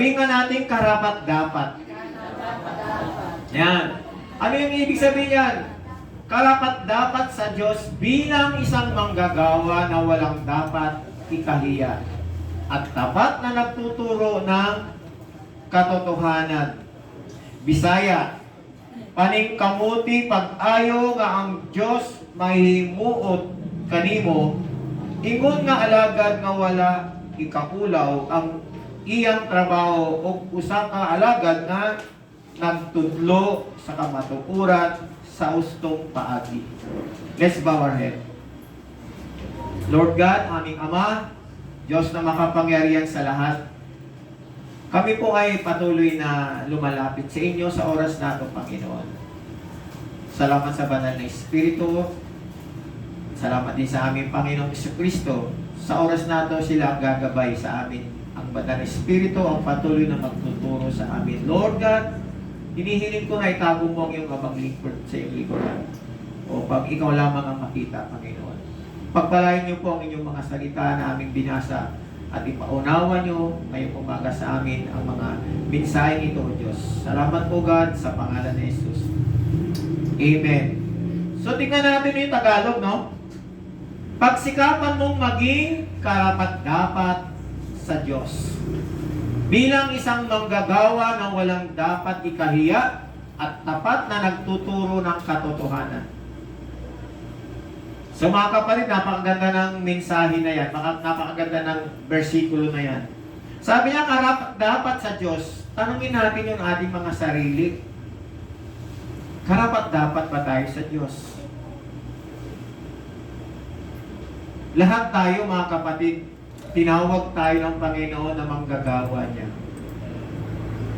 Sabihin nga natin karapat-dapat. Yan. Ano yung ibig sabihin yan? Karapat-dapat sa Diyos bilang isang manggagawa na walang dapat ikahiya at tapat na nagtuturo ng katotohanan. Bisaya, paningkamuti pag-ayo nga ang Diyos mahimuot kanimo, ingon nga alagad nga wala ikakulaw ang iyang trabaho o usa ka alagad nga nagtudlo sa kamatukuran sa ustong paagi. Let's bow our head. Lord God, aming Ama, Diyos na makapangyarihan sa lahat, kami po ay patuloy na lumalapit sa inyo sa oras na ito, Panginoon. Salamat sa banal na Espiritu. Salamat din sa aming Panginoong Jesucristo. Sa oras na ito, sila ang gagabay sa amin. Ang banal na Espiritu ang patuloy na magtuturo sa amin. Lord God, hinihiling ko na itago mo ang iyong abang lingkod sa iyong likuran. O pag ikaw lamang ang makita, Panginoon. Pagpalain niyo po ang inyong mga salita na aming binasa at ipaunawa niyo ngayong umaga sa amin ang mga mensahe nito, O Diyos. Salamat po, God, sa pangalan ni Jesus. Amen. So, tingnan natin yung Tagalog, no? Pagsikapan mong maging karapat-dapat sa Diyos. Bilang isang manggagawa na walang dapat ikahiya at tapat na nagtuturo ng katotohanan. So mga kapatid, napakaganda ng mensahe na yan, napakaganda ng versikulo na yan. Sabi niya, karapat-dapat sa Diyos, tanungin natin yung ating mga sarili. Karapat-dapat ba tayo sa Diyos? Lahat tayo mga kapatid, tinawag tayo ng Panginoon na manggagawa niya.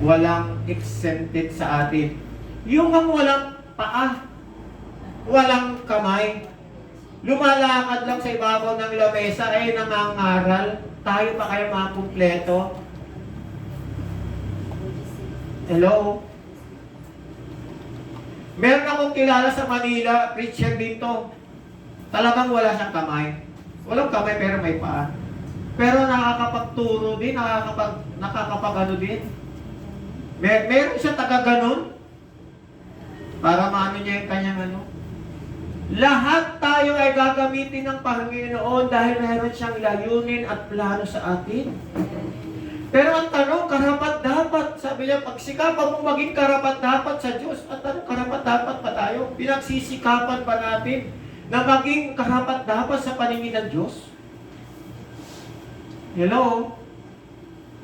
Walang exempted sa atin. Yung walang paa, walang kamay, lumalakad lang sa ibabaw ng lamesa ay nangangaral. Tayo pa kayo mga kumpleto? Hello? Meron akong kilala sa Manila, preacher dito. Talagang wala siyang kamay. Walang kamay pero may paa. Pero nakakapagturo din, nakakapag-ano din. Meron siya taga-ganon para maano niya yung kanyang ano. Lahat tayo ay gagamitin ng Panginoon dahil meron siyang layunin at plano sa atin. Pero ang tanong, karapat-dapat. Sabi niya, pagsikapan mo maging karapat-dapat sa Diyos. At tanong, karapat-dapat pa tayo? Pinagsisikapan pa natin na maging karapat-dapat sa paningin ng Diyos? Hello?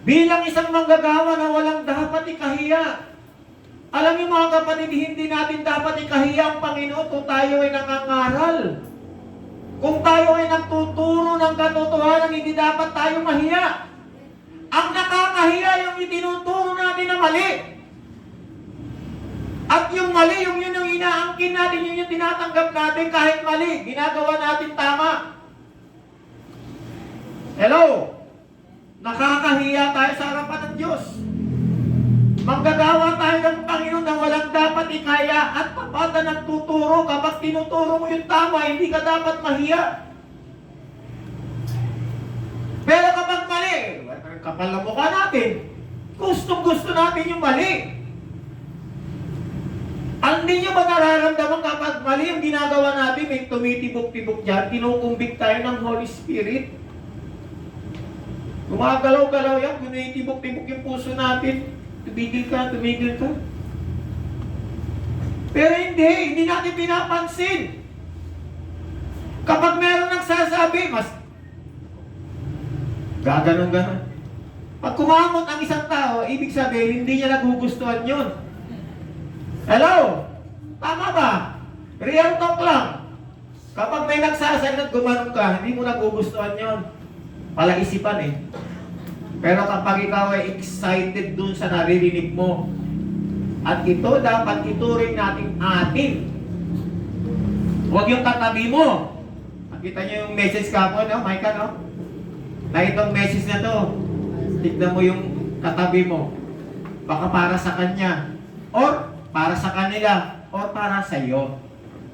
Bilang isang manggagawa na walang dapat ikahiya. Alam niyo mga kapatid, hindi natin dapat ikahiya ang Panginoon kung tayo ay nangangaral. Kung tayo ay nagtuturo ng katotohanan, hindi dapat tayo mahiya. Ang nakakahiya yung itinuturo natin na mali. At yung mali, yung yun yung inaangkin natin, yun yung tinatanggap natin kahit mali. Ginagawa natin tama. Hello? Nakakahiya tayo sa harapan ng Diyos. Manggagawa tayo ng Panginoon na walang dapat ikaya at tapat na nagtuturo. Kapag tinuturo mo yung tama, hindi ka dapat mahiya. Pero kapag mali, kapal na mukha natin. Gustong-gusto natin yung mali. Hindi nyo ba nararamdaman kapag mali yung ginagawa natin, may tumitibok-tibok dyan, kinukumbik tayo ng Holy Spirit. Gumagalaw-galaw yan, tumitibok-tibok yung puso natin. Tumigil ka. Pero hindi natin pinapansin. Kapag meron nagsasabi, mas gaganon-ganon. Pag kumangot ang isang tao, ibig sabihin, hindi niya nagugustuhan yun. Hello? Tama ba? Real talk lang. Kapag may nagsasabi at gumanon ka, hindi mo nagugustuhan yun. Palaisipan eh. Pero kapag ikaw ay excited dun sa naririnig mo, at ito dapat ituring natin atin. Huwag yung katabi mo. Nakita niyo yung message kapon, no? Micah, no? Na itong message na to, tignan mo yung katabi mo. Baka para sa kanya, or para sa kanila, or para sa iyo.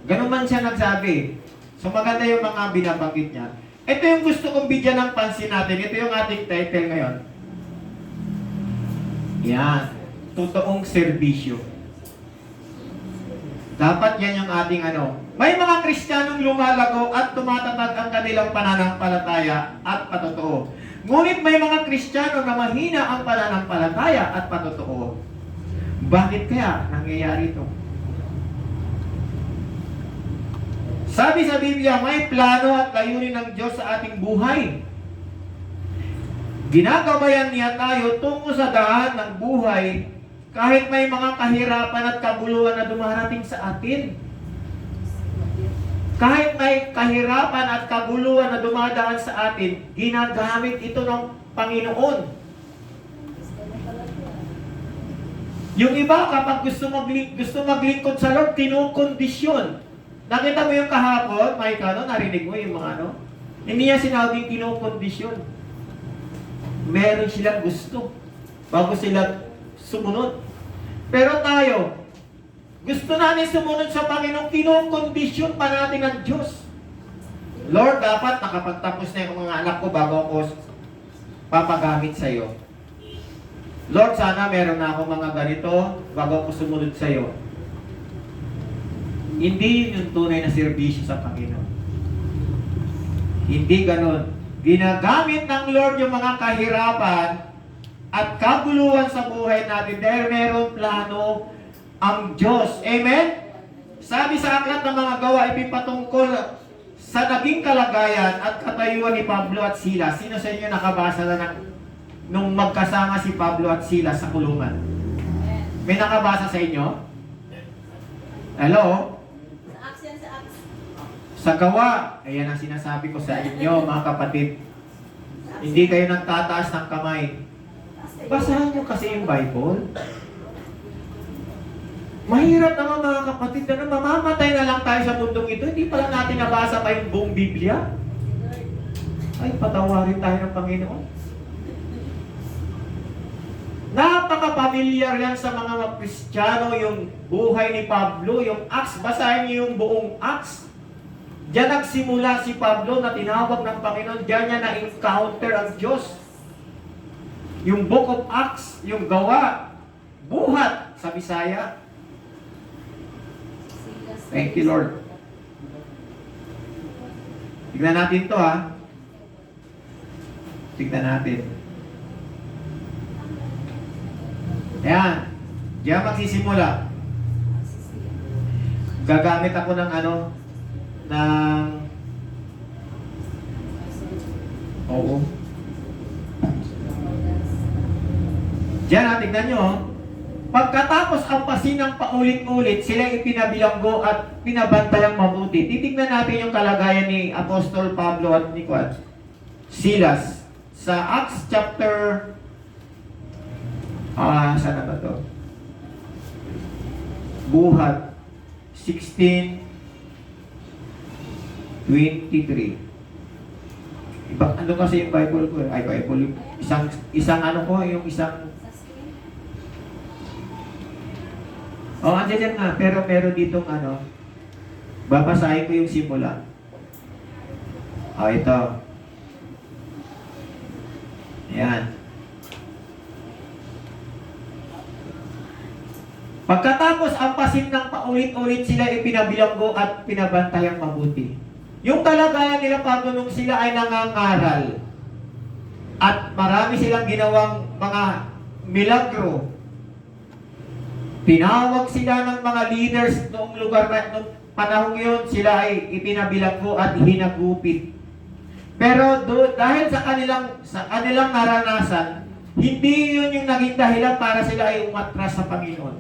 Ganun man siya nagsabi. So maganda yung mga binabanggit niya. Ito yung gusto kong bigyan ng pansin natin. Ito yung ating title ngayon. Yan. Totoong serbisyo. Dapat yan yung ating ano. May mga Kristiyanong lumalago at tumatatag ang kanilang pananampalataya at patotoo. Ngunit may mga Kristiyano na mahina ang pananampalataya at patotoo. Bakit kaya nangyayari ito? Sabi sa Biblia, may plano at layunin ng Diyos sa ating buhay. Ginagabayan niya tayo tungo sa daan ng buhay kahit may mga kahirapan at kaguluhan na dumarating sa atin. Kahit may kahirapan at kaguluhan na dumadaan sa atin, ginagamit ito ng Panginoon. Yung iba, kapag gusto maglingkod sa Lord, kinukondisyon. Nakita mo yung kahapon, Mike, narinig mo yung mga ano? Hindi niya sinabing kinukondisyon. Meron silang gusto bago sila sumunod. Pero tayo, gusto natin sumunod sa Panginoon, kinukondisyon pa natin ang Diyos. Lord, dapat nakapagtapos na yung mga anak ko bago ako papagamit sa iyo. Lord, sana meron na ako mga ganito bago ako sumunod sa iyo. Hindi yung tunay na serbisyo sa Panginoon. Hindi ganon. Ginagamit ng Lord yung mga kahirapan at kaguluhan sa buhay natin dahil meron plano ang Diyos. Amen? Sabi sa aklat ng mga gawa, ipipatungkol sa naging kalagayan at katayuan ni Pablo at Silas. Sino sa inyo nakabasa na nung magkasama si Pablo at Silas sa kulungan? May nakabasa sa inyo? Hello? Sa gawa, ayan ang sinasabi ko sa inyo, mga kapatid. Hindi kayo nagtataas ng kamay. Basahin nyo kasi yung Bible. Mahirap naman mga kapatid, na mamamatay na lang tayo sa mundong ito. Hindi pala natin nabasa pa yung buong Biblia. Ay, patawarin tayo ng Panginoon. Napaka-familiar yan sa mga Kristiyano, yung buhay ni Pablo, yung Acts. Basahin niyo yung buong Acts. Diyan nagsimula si Pablo na tinawag ng Panginoon. Diyan niya na-encounter ang Diyos. Yung Book of Acts, yung gawa, buhat sa Bisaya. Thank you, Lord. Tignan natin to, ha. Tignan natin. Ayan. Diyan magsisimula. Gagamit ako ng oo. Diyan, tignan nyo. Pagkatapos ang pasinang paulit-ulit, sila ipinabilanggo at pinabantayang mabuti. Titignan natin yung kalagayan ni Apostol Pablo at ni Silas. Sa Acts chapter... saan na ba ito? Buhat 16:23. Iba, ano kasi yung Bible ko? Ay, Bible. Isang ano ko, yung isang... andyan nga. Pero meron ditong babasahin ko yung simula. Ito. Ayan. Pagkatapos ang pasin ng paulit-ulit sila ipinabilanggo at pinabantayang mabuti. Yung kalagayan nila Pablo nung sila ay nangangaral at marami silang ginawang mga milagro. Tinawag sila ng mga leaders noong lugar na noong panahon yun, sila ay ipinabilanggo at hinagupit. Pero dahil sa kanilang naranasan, hindi yun yung naging dahilan para sila ay umatras sa Panginoon.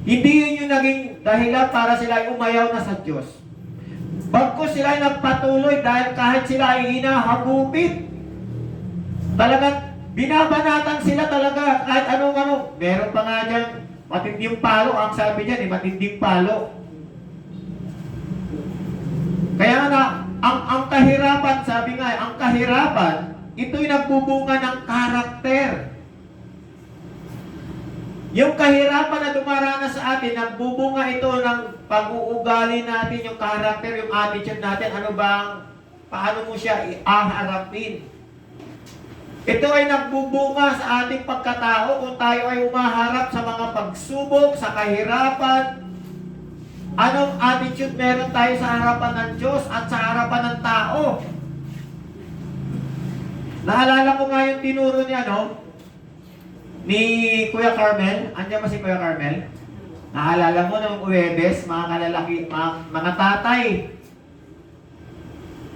Hindi yun yung naging dahilan para sila ay umayaw na sa Diyos. Bagkus sila ay nagpatuloy dahil kahit sila ay hinahagupit, talagang binabanatan sila talaga kahit anong-ano. Meron pa nga dyan, matinding palo, ang sabi dyan, matinding palo. Kaya na, ang kahirapan, sabi nga, ang kahirapan, ito'y nagbubunga ng karakter. Yung kahirapan na dumaranas sa atin, nagbubunga ito ng pag-uugali natin, yung karakter, yung attitude natin, paano mo siya i-aharapin. Ito ay nagbubunga sa ating pagkatao kung tayo ay umaharap sa mga pagsubok, sa kahirapan. Anong attitude meron tayo sa harapan ng Diyos at sa harapan ng tao? Naalala ko nga yung tinuro niya, no? Ni Kuya Carmel. Andiyan ba si Kuya Carmel? Naalala mo nung Uwebes, mga kalalaki, mga tatay.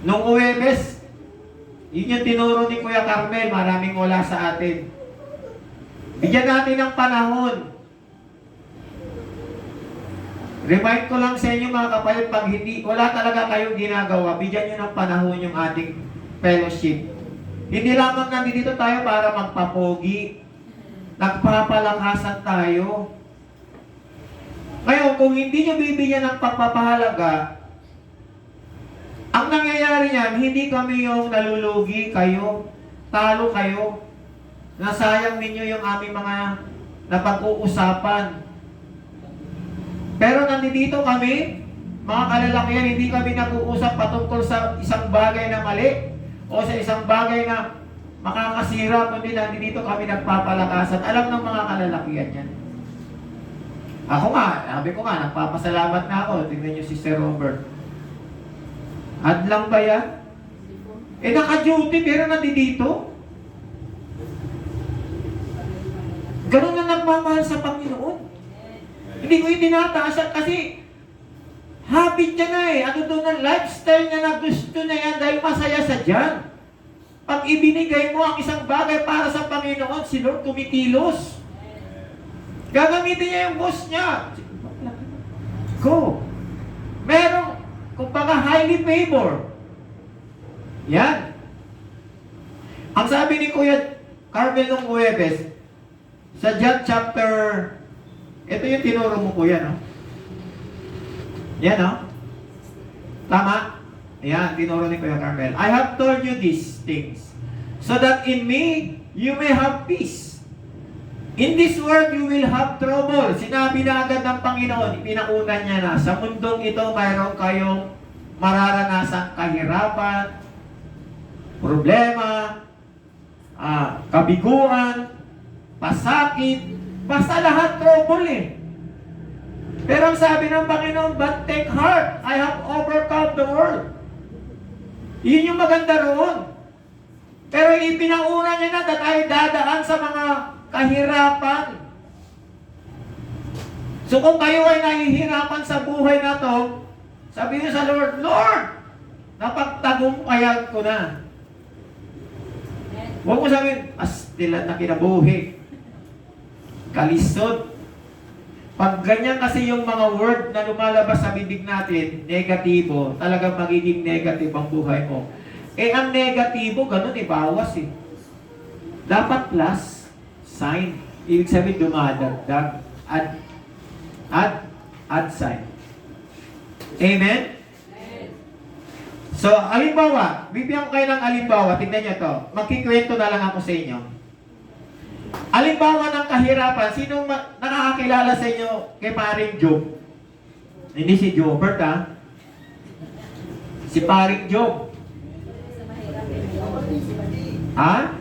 Nung Uwebes, yun yung tinuro ni Kuya Carmel, maraming wala sa atin. Bigyan natin ng panahon. Remind ko lang sa inyo mga kapatid, pag hindi, wala talaga kayong ginagawa, bigyan nyo ng panahon yung ating fellowship. Hindi lamang nandito tayo para magpapogi. Nagpapalakasan tayo. Ngayon, kung hindi nyo bibigyan ng pagpapahalaga, ang nangyayari niyan, hindi kami yung nalulugi kayo, talo kayo, nasayang ninyo yung aming mga napag-uusapan. Pero nandito kami, mga kalalakihan, hindi kami nag-uusap patungkol sa isang bagay na mali o sa isang bagay na makakasira, kundi nandito kami nagpapalakasan. Alam ng mga kalalakihan yan. Ako nga, sabi ko nga, nagpapasalamat na ako. Tingnan niyo si Sir Robert. Hadlang ba yan? Naka-duty pero nandito. Ganun na nagmamahal sa Panginoon. Hindi ko itinataas kasi habit niya na eh. Ano doon ang lifestyle niya na gusto niya yan dahil masaya sa Diyan. Pag ibinigay mo ang isang bagay para sa Panginoon, si Lord kumikilos. Gagamitin niya yung boss niya. Go. Merong, kumbaga, highly favor. Yan. Ang sabi ni Kuya Carmel nung Huwebes, sa John chapter, ito yung tinuro mo, Kuya, no? Yan, no? Tama? Yan, tinuro ni Kuya Carmel. I have told you these things, so that in me, you may have peace. In this world, you will have trouble. Sinabi na agad ng Panginoon, ipinauna niya na, sa mundong ito, mayroon kayong mararanasang kahirapan, problema, kabiguan, pasakit, basta lahat trouble eh. Pero ang sabi ng Panginoon, but take heart, I have overcome the world. Yun yung maganda roon. Pero ipinauna niya na tayo dadaan sa mga kahirapan. So kung kayo ay nahihirapan sa buhay na to, sabihin sa Lord, Lord, napagtagumpayan ko na. Huwag mo sabihin, astilan na kinabuhi. Kalisod. Pag ganyan kasi yung mga word na lumalabas sa bibig natin, negatibo, talagang magiging negative ang buhay mo. Ang negatibo, ganun bawas eh. Dapat plus, sign. Ibig sabihin dumadagdag. Add sign. Amen? So, alimbawa, bibigyan ko kayo ng alimbawa, tignan nyo to. Magkikwento na lang ako sa inyo. Alimbawa ng kahirapan, sino nakakakilala sa inyo kay paring Job? Hindi si Jobert, ha? Si paring Job. Ha?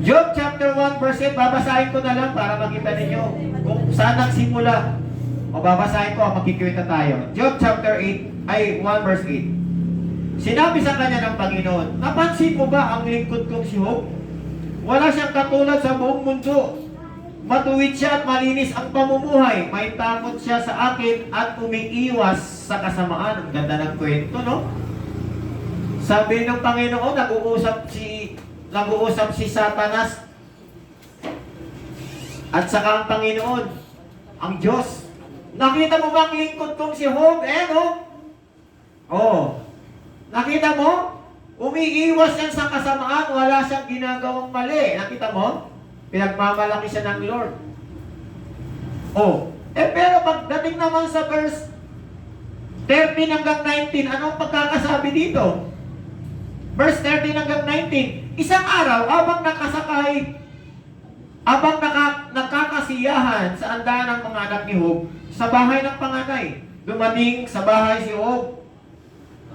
Job chapter 1 verse 8, babasahin ko na lang para makita ninyo kung saan nagsimula. O babasahin ko, magkikwenta tayo. Job chapter 8, ay 1 verse 8. Sinabi sa kanya ng Panginoon, napansin mo ba ang lingkod kong si Job? Wala siyang katulad sa buong mundo. Matuwid siya at malinis ang pamumuhay. May takot siya sa akin at umiiwas sa kasamaan. Ang ganda ng kwento, no? Sabi ng Panginoon, nag-uusap si Satanas at saka ang Panginoon, ang Diyos. Nakita mo ba ang lingkod kong si Job? No? Oh. Nakita mo? Umiiwas yan sa kasamaan, wala siyang ginagawang mali. Nakita mo? Pinagmamalaki siya ng Lord. Oh. Pero pagdating naman sa verse 13 hanggang 19, anong pagkakasabi dito? Verse 13 hanggang 19, isang araw, abang nakakasiyahan sa andahan ng mga anak ni Job, sa bahay ng panganay, dumating sa bahay si Job.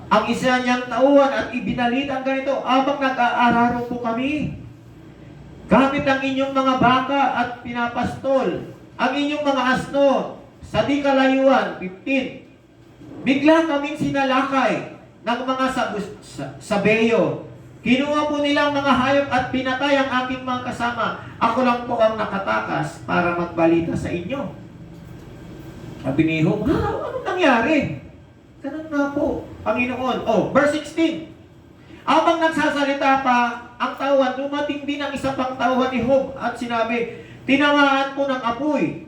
ang isa niyang tauhan at ibinalita ang ganito, abang nag-aararo po kami, gamit ang inyong mga baka at pinapastol, ang inyong mga asno, sa di kalayuan, 15. Bigla kaming sinalakay ng mga sabeyo. Kinuha po nilang mga hayop at pinatay ang aking mga kasama. Ako lang po ang nakatakas para magbalita sa inyo. Sabi ni Job, anong nangyari? Ganun nga po, Panginoon. Verse 16. Habang nagsasalita pa ang tauhan, dumating din ang isa pang tauhan ni Job at sinabi, tinamaan po ng apoy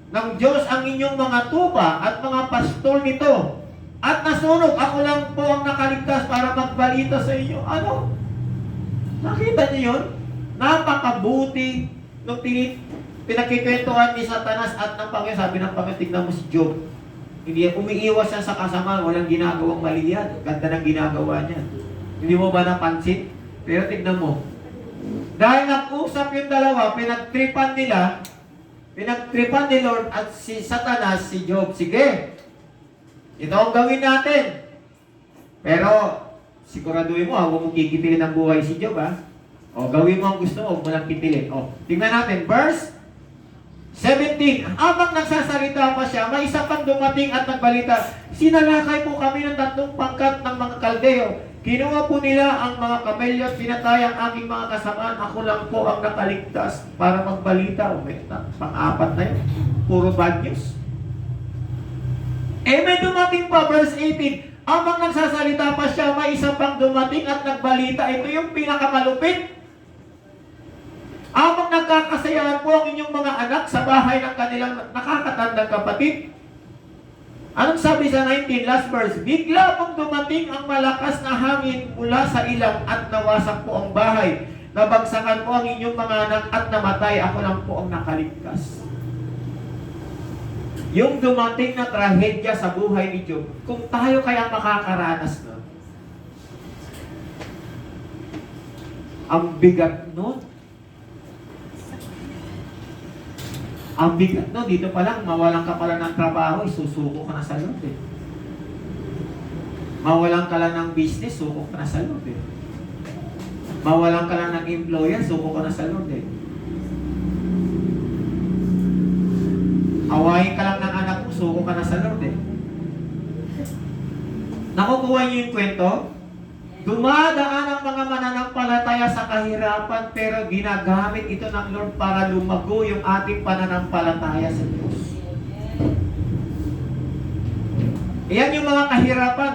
ng Diyos ang inyong mga tupa at mga pastol nito. At nasunog, ako lang po ang nakaligtas para magbalita sa inyo. Ano? Nakita niyo yun? Napakabuti nung pinagkikwentuhan ni Satanas at ng Panginoon. Sabi ng Panginoon, tignan mo si Job. Hindi umiiwas siya sa kasama, walang ginagawang mali yan. Ganda ng ginagawa niya. Hindi mo ba napansin? Pero tignan mo. Dahil nag-usap yung dalawa, pinagtripan ni Lord at si Satanas, si Job. Sige, ito ang gawin natin. Pero, siguraduhin mo, huwag mong kikitilin ang buhay si Job, ha? Gawin mo ang gusto mo, huwag mo lang kitilin. Tingnan natin, verse 17. Habang nagsasalita pa siya, may isa pang dumating at nagbalita, sinalakay po kami ng 3 pangkat ng mga Kaldeo. Kinuha po nila ang mga kamelyo at pinatay ang aking mga kasamaan. Ako lang po ang nakaligtas para magbalita. Pang-apat na yun. Puro bad news. May dumating pa, verse 18. Habang nagsasalita pa siya, may isa pang dumating at nagbalita. Ito yung pinakamalupit. Habang nagkakasayahan po ang inyong mga anak sa bahay ng kanilang nakakatandang kapatid. Anong sabi sa 19, last verse? Bigla pong dumating ang malakas na hangin mula sa ilang at nawasak po ang bahay. Nabagsakan po ang inyong mga anak at namatay. Ako lang po ang nakaligtas. Yung dumating na trahedya sa buhay ni Job, kung tayo kaya makakaranas nun, ang bigat nun. Ang bigat nun, dito pa lang, mawalan ka pala ng trabaho, susuko ka na sa Lord eh. Mawalan ka lang ng business, suko ka na sa Lord eh. Mawalan ka lang ng employer, suko ka na sa Lord eh. Awayin ka lang ng anak mo, suko ka na sa Lord eh. Nakukuha niyo yung kwento? Dumadaan ang mga mananampalataya sa kahirapan pero ginagamit ito ng Lord para lumago yung ating pananampalataya sa Diyos. Iyan yung mga kahirapan.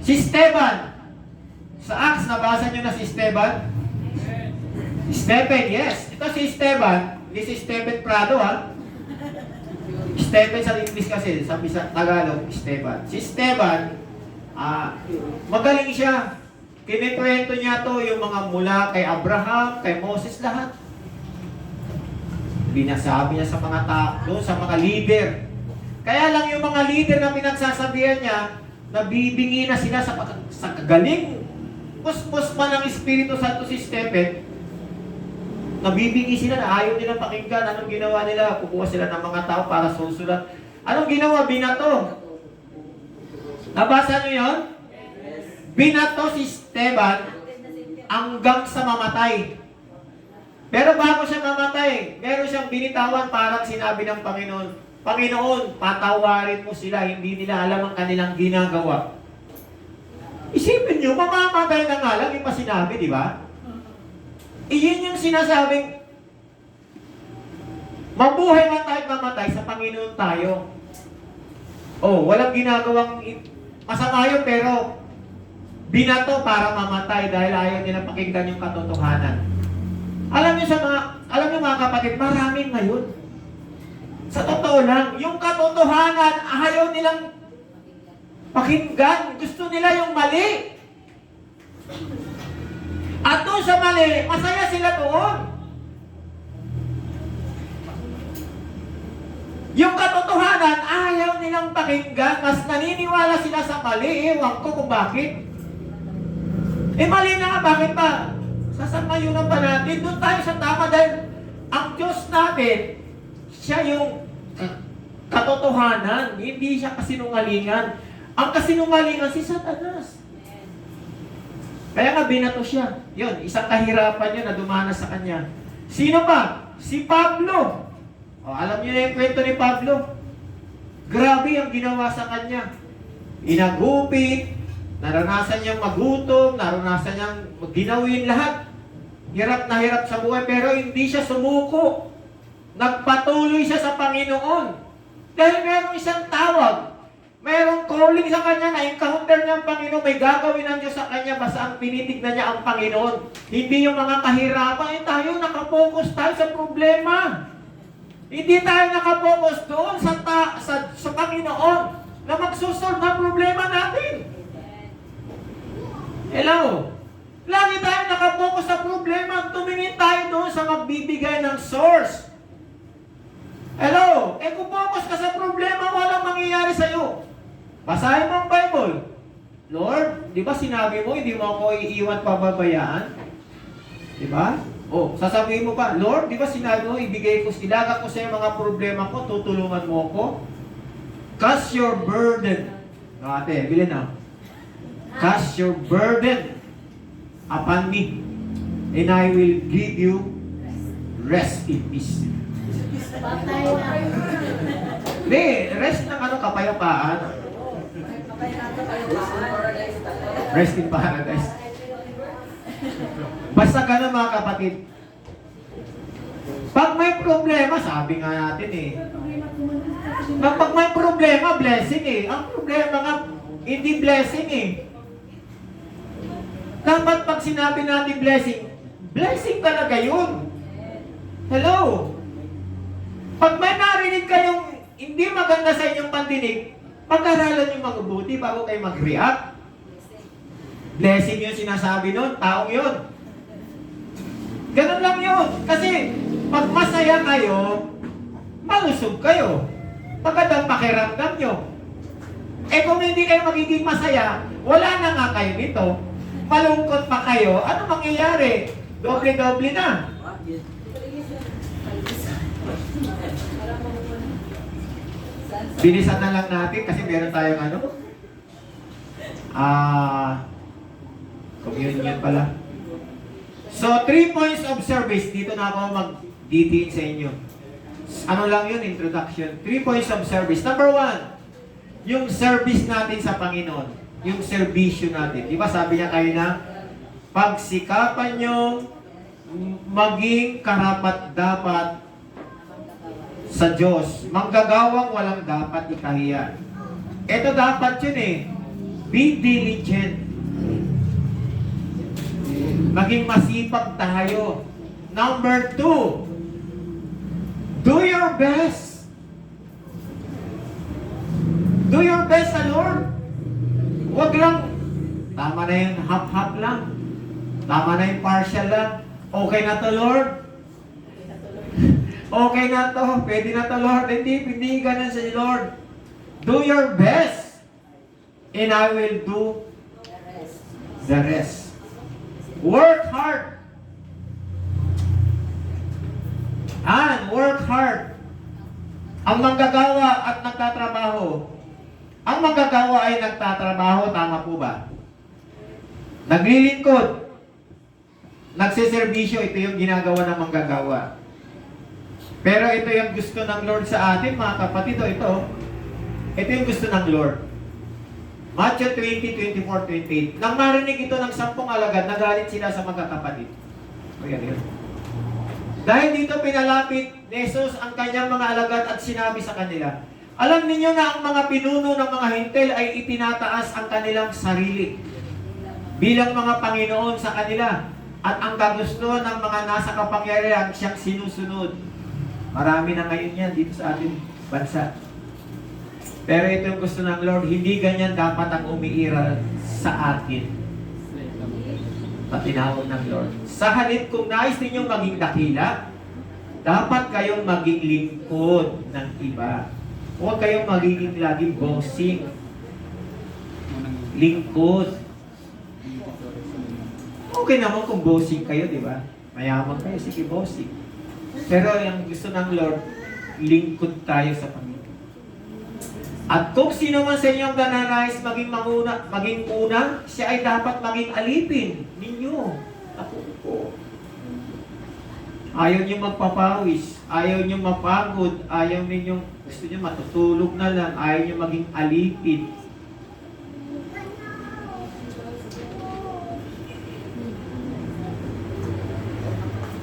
Si Esteban. Sa Acts, nabasa nyo na si Esteban? Stephen, yes. Ito si Esteban. Hindi si Stephen Prado, ha? Stephen sa English kasi, sa Tagalog, Esteban. Si Esteban, magaling siya. Kinikwento niya to yung mga mula kay Abraham, kay Moses, lahat. Binasabi niya sa mga tao, sa mga leader. Kaya lang yung mga leader na pinagsasabihan niya, nabibingi na sila sa kagaling. Puspus pa ng Espiritu Santo si Stephen, nabibingi sila na ayaw nilang pakinggan. Anong ginawa nila? Kukuha sila ng mga tao para susulat. Anong ginawa? Binato. Nabasa niyo yun? Binato si Esteban hanggang sa mamatay. Pero bago siya mamatay, meron siyang binitawan, parang sinabi ng Panginoon, Panginoon, patawarin mo sila, hindi nila alam ang kanilang ginagawa. Isipin niyo, mamamatay na nga lang, yung pa sinabi, di ba? Iyon yung sinasabing, mabuhay man tayo mamatay, sa Panginoon tayo. Walang ginagawang masama yun, pero binato para mamatay dahil ayaw nila pakinggan yung katotohanan. Alam niyo mga kapatid, maraming ngayon. Sa totoo lang, yung katotohanan, ayaw nilang pakinggan. Gusto nila yung mali. At doon sa mali, masaya sila doon. Yung katotohanan, ayaw nilang pakinggan. Mas naniniwala sila sa mali. Ewan ko kung bakit. Mali na nga, bakit ba? Sasamayunan pa natin. Doon tayo sa tama dahil ang Diyos natin, siya yung katotohanan. Hindi siya kasinungalingan. Ang kasinungalingan si Satanas. Kaya nga binato siya. Yun, isang kahirapan yun na dumanas sa kanya. Sino pa? Si Pablo. O, alam niyo na yung kwento ni Pablo. Grabe ang ginawa sa kanya. Inagupit, naranasan niyang magutom, naranasan niyang ginawin lahat. Hirap na hirap sa buhay, pero hindi siya sumuko. Nagpatuloy siya sa Panginoon. Dahil mayroong isang tawag. Mayroong calling sa kanya na encounter niya ang Panginoon. May gagawin ng Diyos sa kanya basta ang tinitignan niya ang Panginoon. Hindi yung mga kahirapan. Tayo nakapokus tayo sa problema. Hindi tayo nakapokus doon sa Panginoon na magsusolve ng problema natin. Hello? Lagi tayo nakapokus sa problema. Tumingin tayo doon sa magbibigay ng source. Hello? Kung focus ka sa problema, walang mangyayari sa'yo. Basahin mo ang Bible. Lord, di ba sinabi mo, hindi mo ako iiwan pababayaan? Di ba? O, sasabihin mo pa, Lord, di ba sinabi mo, ilaga ko sa mga problema ko, tutulungan mo ako? Cast your burden. No, ate, bilhin na. Cast your burden upon me, and I will give you rest in peace. Hindi, rest ng kapayapaan. Rest in paradise. Basta ganun mga kapatid. Pag may problema, sabi nga natin pag may problema, blessing Ang problema nga, hindi blessing Dapat pag sinabi natin blessing talaga yun. Hello? Pag may narinig kayong hindi maganda sa inyong pandinig, pag-aralan nyo mabuti bago kayo mag-react. Blessing yung sinasabi nun, taong yun. Ganun lang yun. Kasi, pag masaya kayo, malusog kayo. Magandang pakiramdam nyo. Kung hindi kayo magiging masaya, wala na nga kayo nito. Malungkot pa kayo, ano mangyayari? Doble-doble na. Bilisan na lang natin kasi meron tayong communion pala. So, 3 points of service. Dito na ako mag-DT sa inyo. Ano lang yun? Introduction. 3 points of service. Number 1, yung service natin sa Panginoon. Yung serbisyo natin. Di ba sabi niya kayo na, pagsikapan nyo maging karapat-dapat sa Diyos. Manggagawang walang dapat ikahiya. Ito dapat yun Be diligent. Maging masipag tayo. Number 2, do your best. Do your best sa Lord. Huwag lang, tama na yung half-half lang. Tama na yung partial lang. Okay na to, Lord. Okay na to. Pwede na to, Lord. Hindi ganun sa Lord. Do your best. And I will do the rest. Work hard. And work hard. Ang manggagawa at nagtatrabaho. Ang manggagawa ay nagtatrabaho, tama po ba? Naglilingkod. Nagsiservisyo, ito yung ginagawa ng manggagawa. Pero ito yung gusto ng Lord sa atin, mga kapatid. Ito yung gusto ng Lord. Matthew 20, 24, 28. Nang marinig ito ng 10 alagad, nagalit sila sa magkakapatid. Yan. Dahil dito pinalapit ni Jesus ang kanyang mga alagad at sinabi sa kanila, alam ninyo na ang mga pinuno ng mga hintil ay itinataas ang kanilang sarili bilang mga Panginoon sa kanila at ang kagustuhan ng mga nasa kapangyarihan siyang sinusunod. Marami na ngayon yan dito sa ating bansa. Pero ito yung gusto ng Lord, hindi ganyan dapat ang umiiral sa atin. Patinawag ng Lord. Sa halip kung nais ninyong maging dakila, dapat kayong maging lingkod ng iba. Huwag kayong magiging laging bossing. Lingkod. Okay naman kung bossing kayo, di ba? Mayaman kayo, sige bossing. Pero yung gusto ng Lord, lingkod tayo sa Panginoon. At kung sino man sa inyong nananais maging una, siya ay dapat maging alipin ninyo. Ako po. Ayaw niyo magpapawis, ayaw niyo mapagod, ayaw niyo, gusto niyo matutulog na lang, ayaw niyo maging alipin.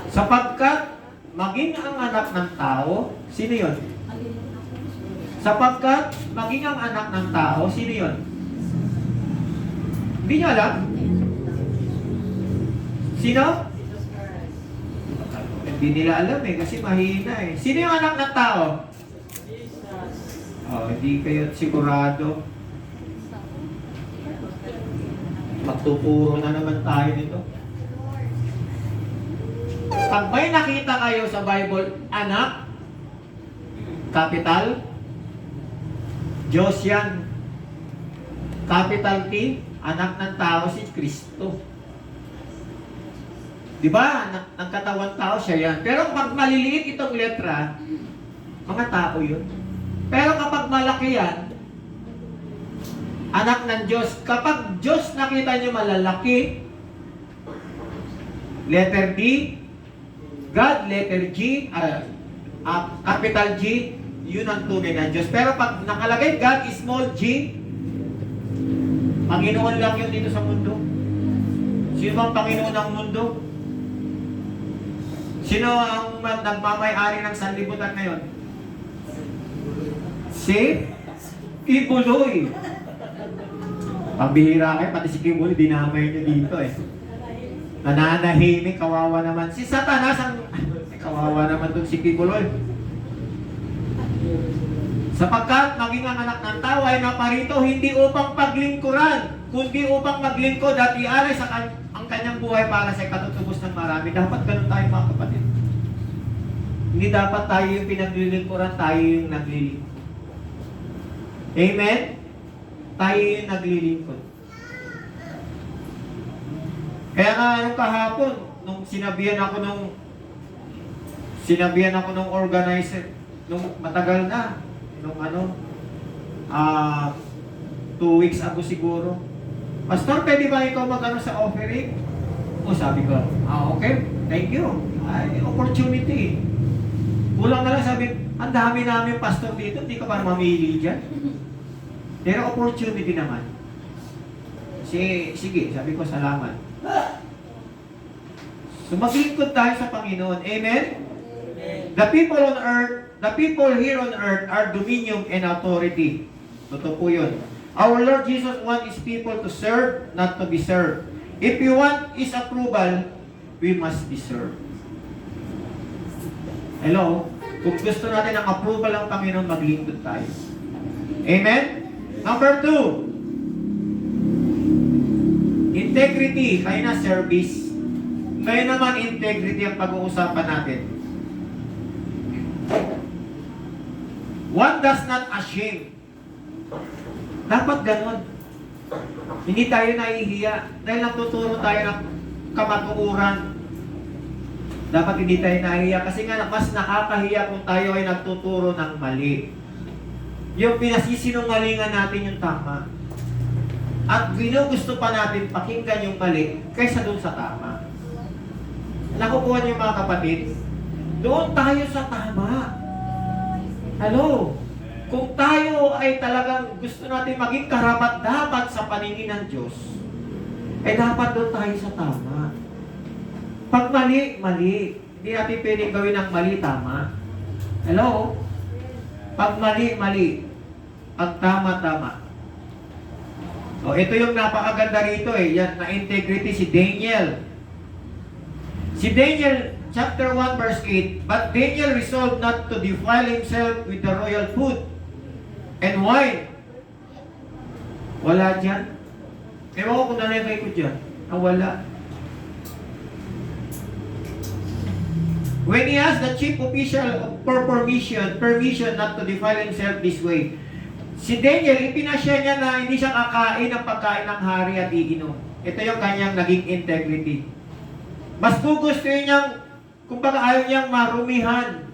Sapagkat maging ang anak ng tao, sino yun? Sapagkat maging ang anak ng tao, sino yun? Hindi niyo alam? Sino? Hindi nila alam kasi mahina Sino yung anak ng tao? Hindi kayo sigurado. Magtuturo na naman tayo nito. Pag may nakita kayo sa Bible, anak, capital, Diyos yan. Capital T, anak ng tao si Kristo. Diba? Ng katawan tao siya yan. Pero pag maliliit itong letra, mga tao yun. Pero kapag malaki yan, anak ng Diyos. Kapag Diyos nakita nyo malalaki, letter D, God, letter G, capital G, yun ang tunay ng Diyos. Pero pag nakalagay God is small g, Panginoon lang yun dito sa mundo. Sino ang Panginoon ng mundo? Sino ang nagmamay-ari ng sanlibutan ngayon? Si Kibuloy. Pambihira kayo, pati si Kibuloy, dinamay niyo dito Nananahimik, kawawa naman. Si Satanas ang kawawa naman dun si Kibuloy. Sapagkat maging ang anak ng tao ay naparito hindi upang paglingkuran, kundi upang maglingkod at iaray ang kanyang buhay para sa katutubos ng marami. Dapat ganun tayo mga kapatid. Hindi dapat tayo yung pinaglilingkuran, tayo yung naglilingkod. Amen? Tayo yung naglilingkod. Kaya nga nung kahapon, nung sinabihan ako nung organizer, nung matagal na, nung 2 weeks ago siguro. Pastor, pwede ba ikaw sa offering? Sabi ko, okay, thank you. Ay, opportunity. Kulang na lang sabi, ang dami namin pastor dito, hindi ka pa mamili dyan. Pero opportunity naman. Sige, sabi ko, salamat. So maglingkod tayo sa Panginoon. Amen? The people here on earth are dominion and authority. Totoo po yun. Our Lord Jesus wants His people to serve, not to be served. If you want His approval, we must be served. Hello? Kung gusto natin ang approval ng Panginoon, maglingkod tayo. Amen? Number 2. Integrity. Kaya na service. Kaya naman integrity ang pag-uusapan natin. One does not ashame. Dapat ganun. Hindi tayo nahihiya dahil nagtuturo tayo ng kamatuuran. Dapat hindi tayo nahihiya kasi nga mas nakakahiya kung tayo ay nagtuturo ng mali. Yung pinasisinungalingan natin yung tama. At ginugusto pa natin pakinggan yung mali kaysa dun sa tama. Nakukuha niyo mga kapatid? Doon tayo sa tama. Hello? Kung tayo ay talagang gusto natin maging karapat-dapat sa paningin ng Diyos, dapat doon tayo sa tama. Pag mali, mali. Hindi natin pwedeng gawin ang mali, tama. Hello? Pag mali, mali. Pag tama, tama. So, ito yung napakaganda rito Yan, na integrity si Daniel. Si Daniel, chapter 1, verse 8, But Daniel resolved not to defile himself with the royal food and wine. Wala dyan. Ewan ko kung nalagay ko dyan. Wala. When he asked the chief official for permission not to defile himself this way, si Daniel, ipinasya niya na hindi siya kakain ng pagkain ng hari at iinom. Ito yung kanyang naging integrity. Mas gusto niyang, kumbaga ayaw niyang marumihan.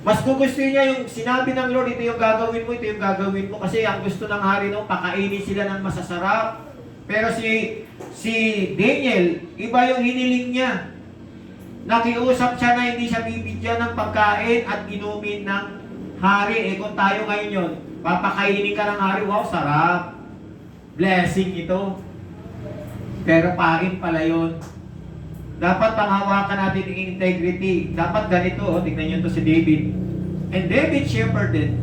Mas gugustuhin niya yung sinabi ng Lord, ito yung gagawin mo, ito yung gagawin mo. Kasi ang gusto ng hari no, pakainin sila ng masasarap. Pero si Daniel, iba yung hiniling niya. Nakiusap siya na hindi siya bibigyan ng pagkain at inumin ng hari. Eh kung tayo ngayon yun, papakainin ka ng hari, wow, sarap. Blessing ito. Pero pain pala yun. Dapat panghawakan natin yung integrity. Dapat ganito, tignan nyo to si David. And David shepherded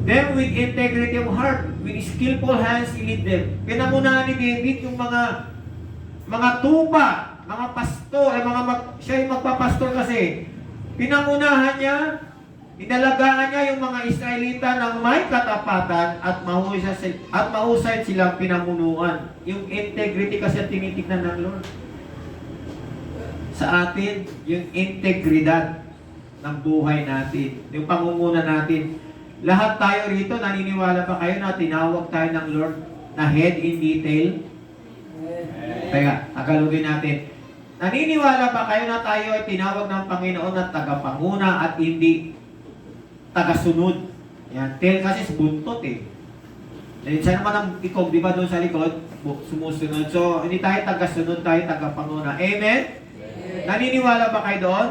them with integrity of heart, with skillful hands he lead them. Pinamunahan ni David yung mga tupa, mga pastor, siya yung magpapastor kasi. Pinamunahan niya, inalagaan niya yung mga Israelita ng may katapatan at mahusay silang pinamunuan. Yung integrity kasi ang tinitignan ng Lord. Sa atin, yung integridad ng buhay natin, yung pangunguna natin. Lahat tayo rito, naniniwala ba kayo na tinawag tayo ng Lord na head in detail? Kaya, tagalogin natin. Naniniwala ba kayo na tayo ay tinawag ng Panginoon na tagapanguna at hindi tagasunod? Yan, tail kasi buntot eh. Siya naman ang ikog, di ba doon sa likod? Sumusunod. So, hindi tayo tagasunod, tayo tagapanguna. Amen? Naniniwala ba kayo doon?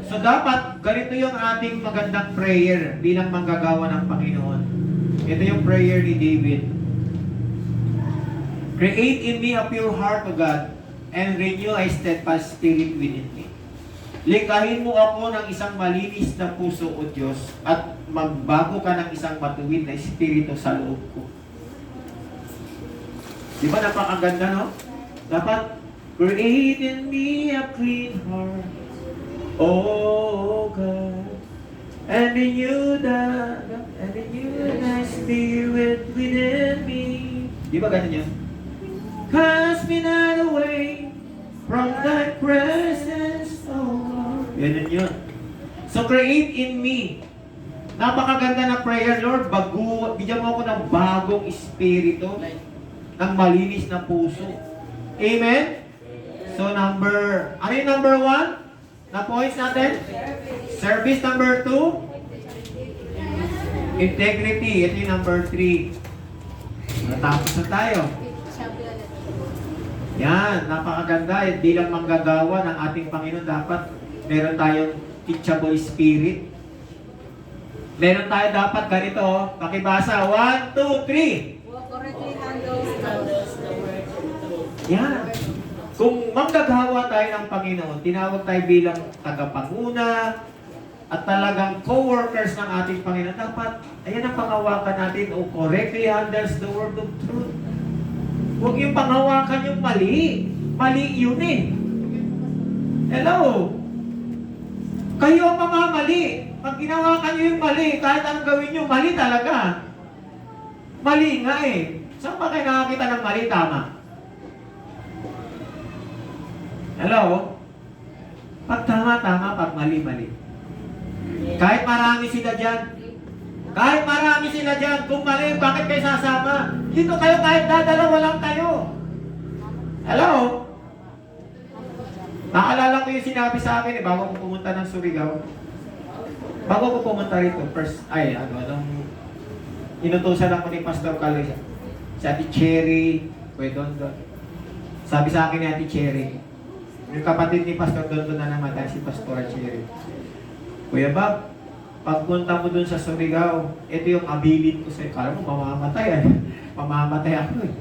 So dapat, ganito yung ating magandang prayer bilang manggagawa ng Panginoon. Ito yung prayer ni David. Create in me a pure heart, O God, and renew a steadfast spirit within me. Likahin mo ako ng isang malinis na puso, O Diyos, at magbago ka ng isang matuwid na espiritu sa loob ko. Di ba napakaganda, no? Dapat, create in me a clean heart, oh God, and renew the spirit within me. Di ba ganun yun? Cast me not away from thy presence, oh God. Ganun yun. So create in me. Napakaganda na prayer, Lord. Bigyan mo ako ng bagong espiritu, ng malinis na puso. Amen? So ano yung number 1 na points natin? Service. Number 2? Integrity. Ito yung number 3. Natapos na tayo. Yan, napakaganda. Bilang manggagawa ng ating Panginoon, dapat meron tayong teachable spirit. Meron tayo dapat ganito. Pakibasa. 1, 2, 3. Yan. Kung manggagawa tayo ng Panginoon, tinawag tayo bilang tagapanguna at talagang co-workers ng ating Panginoon, dapat, ayan ang panghawakan natin, o correctly handles the word of truth. Huwag yung panghawakan yung mali. Mali yun eh. Hello? Kayo ang mamamali. Pag ginawakan nyo yung mali, kahit anong gawin nyo, mali talaga. Mali nga eh. Saan ba kayo nakakita ng mali? Tama. Hello? Pag tama, pag mali. Kahit marami sila dyan. Kung mali, bakit kayo sasama? Dito kayo kahit dadalawa lang kayo. Hello? Naalala ko yung sinabi sa akin bago ko pumunta ng Surigao. Bago ko pumunta rito, nung inutusan ako ni Pastor Calais, si Ate Cherry, Kuya Dondon. Sabi sa akin ni Ate Cherry, yung kapatid ni Pastor Dondon na namatay, si Pastor Cherry. Kuya Bob, pagpunta mo dun sa Surigao, ito yung abilin ko sa'yo. Kala mo, mamamatay. Mamamatay ako eh.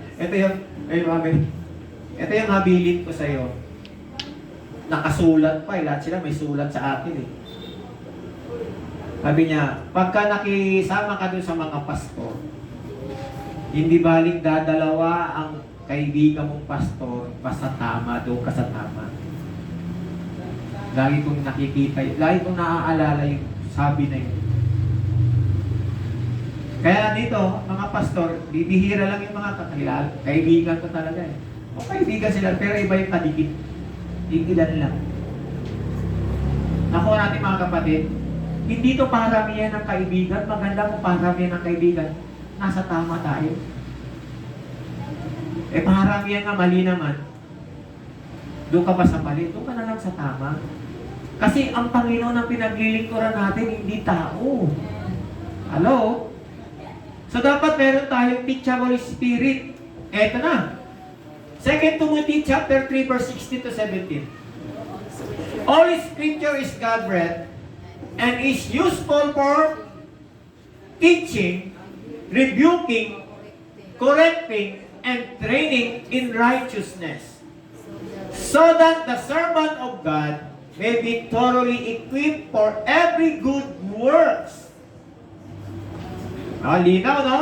Ito yung habilin ko sa'yo. Nakasulat pa eh. Lahat sila may sulat sa akin eh. Sabi niya, pagka nakisama ka dun sa mga pastor, hindi baling dadalawa ang kaibigan mong pastor, basta tama, doon ka sa tama. Lagi kong nakikita, lagi kong naaalala yung sabi na yun. Kaya dito, mga pastor, bibihira lang yung mga kakilala. Kaibigan ko talaga eh. O kaibigan sila, pero iba yung kadikit. Ilan lang. Nakuha natin mga kapatid, hindi to paramihan ng kaibigan. Maganda kung paramihan ng kaibigan. Nasa tama tayo. Paramihan nga mali naman. Doon ka pa sa mali, doon ka na lang sa tama. Kasi ang Panginoon ang pinaglilingkuran natin, hindi tao. Hello? So dapat meron tayong teachable spirit. Eto na. 2 Timothy chapter 3 verse 16 to 17. All scripture is God-breathed and is useful for teaching, rebuking, correcting, and training in righteousness, so that the servant of God may be thoroughly equipped for every good works. Linaw, no?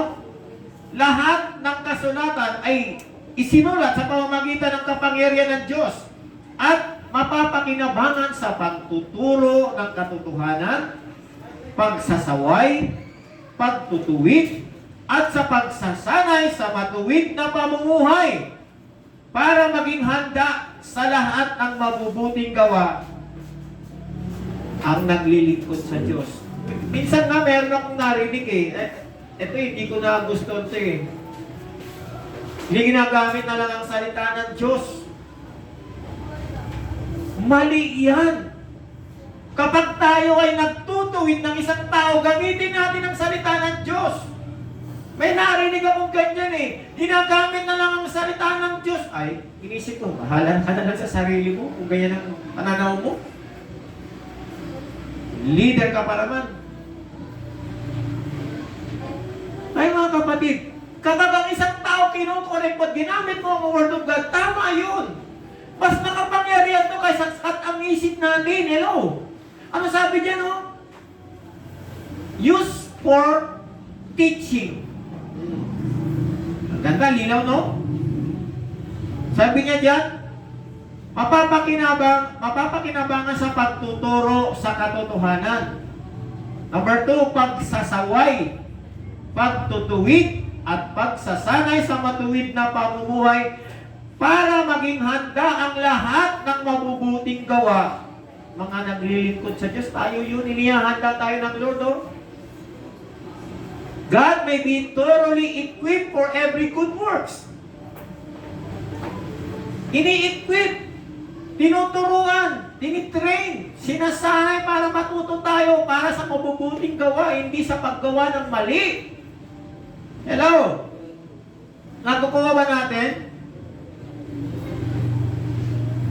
Lahat ng kasulatan ay isinulat sa pamamagitan ng kapangyarihan ng Diyos at mapapakinabangan sa pagtuturo ng katotohanan, pagsasaway, pagtutuwid, at sa pagsasanay sa matuwid na pamumuhay para maging handa sa lahat ng mabubuting gawa ang naglilingkod sa Diyos. Minsan nga meron akong narinig ito hindi ko na gusto ito Hindi ginagamit na lang ang salita ng Diyos. Mali yan. Kapag tayo ay nagtutuwid ng isang tao, gamitin natin ang salita ng Diyos. May narinig akong ganyan Ginagamit na lang ang salita ng Diyos. Ay, inisip ko, bahala ka na lang sa sarili mo kung ganyan ang pananaw mo. Leader ka pa naman. Ay mga kapatid, kapag ang isang tao kinukorek at ginamit mo ang Word of God, tama yun. Mas nakapangyarihan to kaysa at ang isip natin. Hello? Ano sabi diyan, no? Use for teaching. Ang ganda, linaw, no? Sabi niya diyan, mapapakinabangan sa pagtuturo sa katotohanan. Number 2, pagsasaway, pagtutuwid, at pagsasanay sa matuwid na pamumuhay para maging handa ang lahat ng mabubuting gawa. Mga naglilingkod sa Diyos, tayo yun, inihahanda tayo ng Lord, God may be thoroughly equipped for every good works. Ini-equip, tinuturuan, tinitrain, sinasanay para matuto tayo para sa mabubuting gawa, hindi sa paggawa ng mali. Hello? Nakukuha ba natin?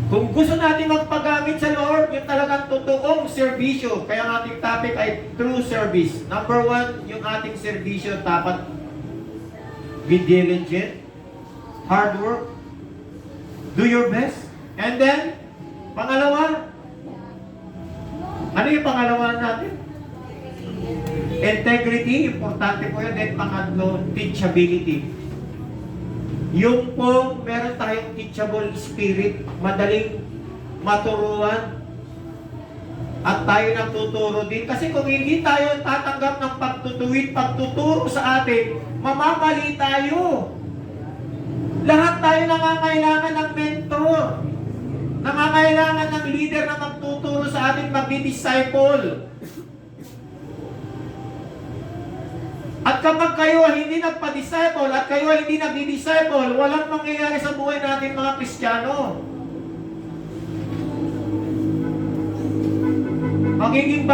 Kung gusto natin magpagamit sa Lord, yung talagang totoong serbisyo, kaya ang ating topic ay true service. Number 1, yung ating serbisyo dapat be diligent, hard work, do your best. And then, pangalawa, ano yung pangalawa natin? Integrity, importante po yun. Then pangatlo, teachability. Yung po, meron tayong teachable spirit, madaling maturuan, at tayo nagtuturo din. Kasi kung hindi tayo tatanggap ng pagtutuwid, pagtuturo sa atin, mamamali tayo. Lahat tayo nangangailangan ng mentor. Nangangailangan ng leader na magtuturo sa atin, magdi-disciple. At kapag kayo ay hindi nagpa-disciple at kayo ay hindi nagdi-disciple, walang mangyayari sa buhay natin mga Kristiyano. Magiging